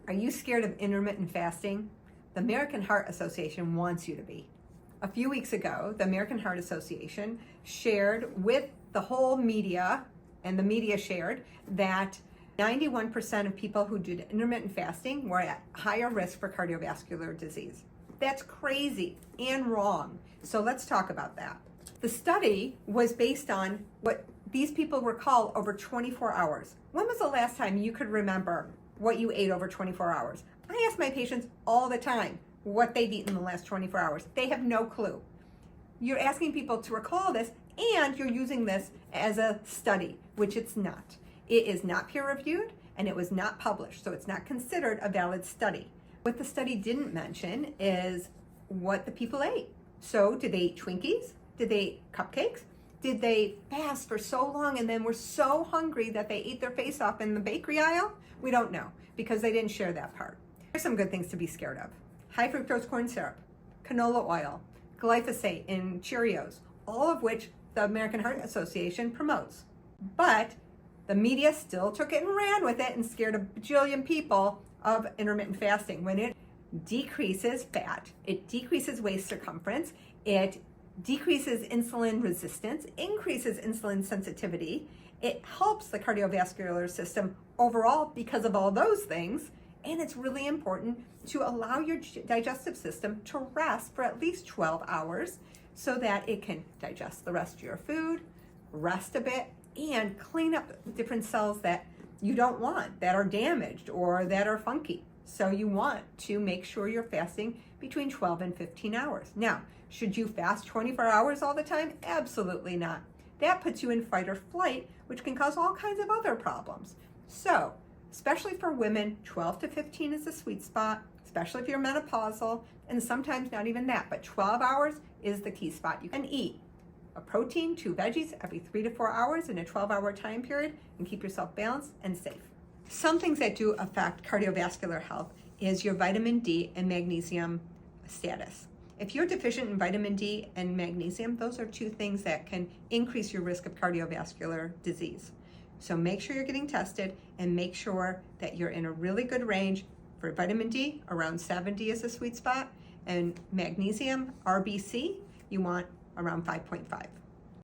Are you scared of intermittent fasting? The American Heart Association wants you to be. A few weeks ago, the American Heart Association shared with the whole media, and the media shared that 91% of people who did intermittent fasting were at higher risk for cardiovascular disease. That's crazy and wrong. So let's talk about that. The study was based on what these people recall over 24 hours. When was the last time you could remember what you ate over 24 hours? I ask my patients all the time what they've eaten in the last 24 hours. They have no clue. You're asking people to recall this, and you're using this as a study, which it's not. It is not peer-reviewed, and it was not published, so it's not considered a valid study. What the study didn't mention is what the people ate. So did they eat Twinkies? Did they eat cupcakes? Did they fast for so long and then were so hungry that they ate their face off in the bakery aisle? We don't know, because they didn't share that part. Here's some good things to be scared of. High fructose corn syrup, canola oil, glyphosate in Cheerios, all of which the American Heart Association promotes. But the media still took it and ran with it and scared a bajillion people of intermittent fasting. When it decreases fat, it decreases waist circumference, it decreases insulin resistance, increases insulin sensitivity, it helps the cardiovascular system overall because of all those things, and it's really important to allow your digestive system to rest for at least 12 hours so that it can digest the rest of your food, rest a bit, and clean up different cells that you don't want, that are damaged or that are funky. So you want to make sure you're fasting between 12 and 15 hours. Now, should you fast 24 hours all the time? Absolutely not. That puts you in fight or flight, which can cause all kinds of other problems. So, especially for women, 12 to 15 is the sweet spot, especially if you're menopausal, and sometimes not even that, but 12 hours is the key spot. You can eat a protein, 2 veggies every 3 to 4 hours in a 12-hour time period and keep yourself balanced and safe. Some things that do affect cardiovascular health is your vitamin D and magnesium status. If you're deficient in vitamin D and magnesium, those are 2 things that can increase your risk of cardiovascular disease. So make sure you're getting tested and make sure that you're in a really good range. For vitamin D, around 70 is a sweet spot, and magnesium, RBC, you want around 5.5.